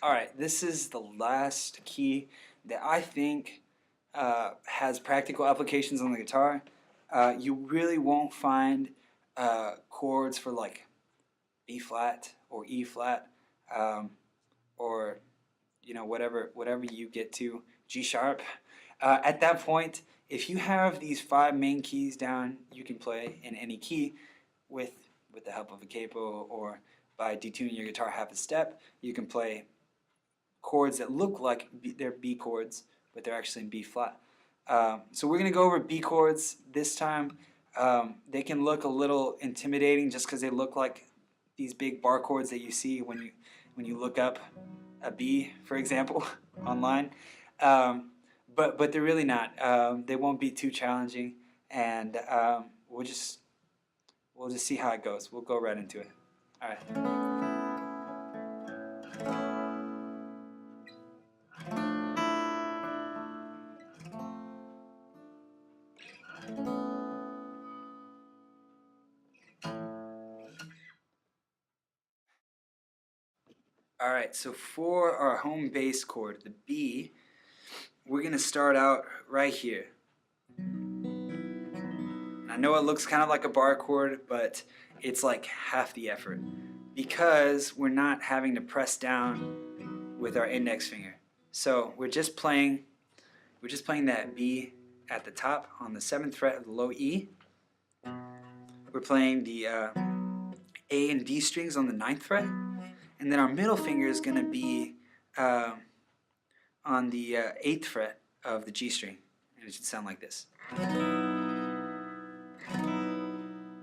Alright, this is the last key that I think has practical applications on the guitar. You really won't find chords for like B flat or E flat, or whatever you get to, G sharp. At that point, if you have these 5 main keys down, you can play in any key with the help of a capo, or by detuning your guitar half a step, you can play chords that look like they're B chords, but they're actually in B flat. So we're going to go over B chords this time. They can look a little intimidating just because they look like these big bar chords that you see when you look up a B, for example, online. But they're really not. They won't be too challenging, and we'll just see how it goes. We'll go right into it. All right. Alright, so for our home bass chord, the B, we're going to start out right here. I know it looks kind of like a bar chord, but it's like half the effort because we're not having to press down with our index finger. So we're just playing that B at the top on the 7th fret of the low E. We're playing the A and D strings on the 9th fret. And then our middle finger is going to be on the 8th fret of the G string. And it should sound like this.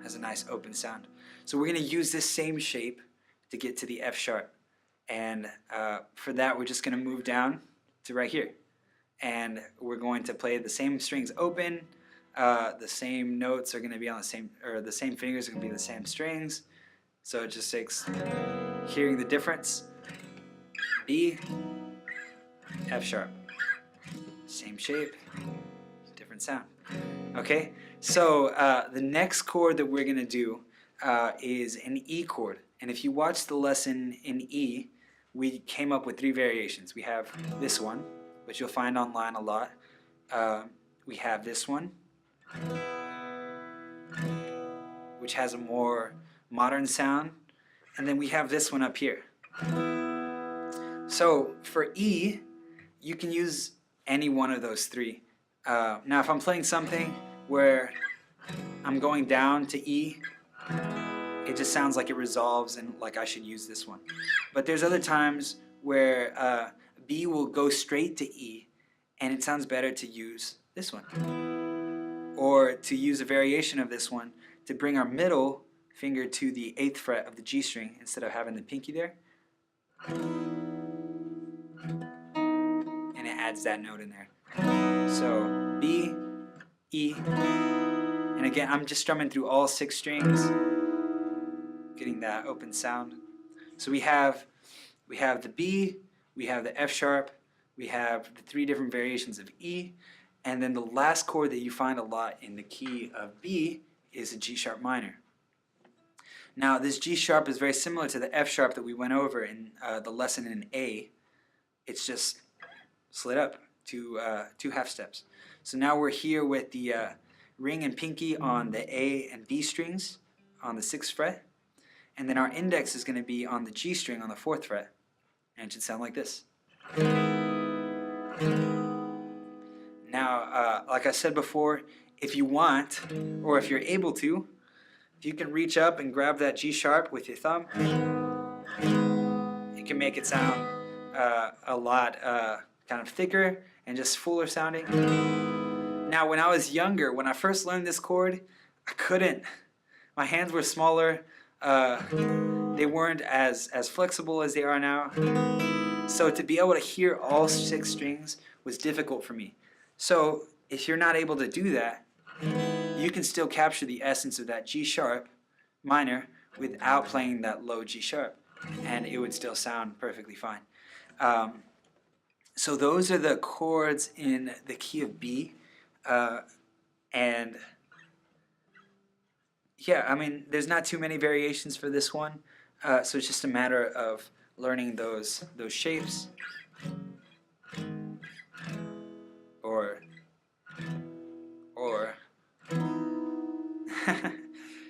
Has a nice open sound. So we're going to use this same shape to get to the F sharp. And for that, we're just going to move down to right here. And we're going to play the same strings open. The same notes are going to be on the same, or the same fingers are going to be the same strings. So it just takes hearing the difference. B, F sharp. Same shape, different sound. Okay, so the next chord that we're going to do is an E chord. And if you watch the lesson in E, we came up with 3 variations. We have this one, which you'll find online a lot. We have this one, which has a more modern sound, and then we have this one up here. So for E, you can use any one of those 3. Now if I'm playing something where I'm going down to E, it just sounds like it resolves and like I should use this one. But there's other times where B will go straight to E, and it sounds better to use this one. Or to use a variation of this one to bring our middle finger to the 8th fret of the G string instead of having the pinky there. And it adds that note in there. So B, E, and again I'm just strumming through all 6 strings, getting that open sound. So we have the B, we have the F sharp, we have the 3 different variations of E, and then the last chord that you find a lot in the key of B is a G sharp minor. Now this G sharp is very similar to the F sharp that we went over in the lesson in A. It's just slid up 2 half steps. So now we're here with the ring and pinky on the A and B strings on the 6th fret, and then our index is going to be on the G string on the 4th fret, and it should sound like this. Now, like I said before, if you want, or if you're able to, if you can reach up and grab that G sharp with your thumb, it can make it sound a lot kind of thicker and just fuller sounding. Now, when I was younger, when I first learned this chord, I couldn't. My hands were smaller. They weren't as flexible as they are now. So to be able to hear all 6 strings was difficult for me. So if you're not able to do that, you can still capture the essence of that G sharp minor without playing that low G sharp, and it would still sound perfectly fine. So those are the chords in the key of B, and yeah, I mean, there's not too many variations for this one, so it's just a matter of learning those shapes, or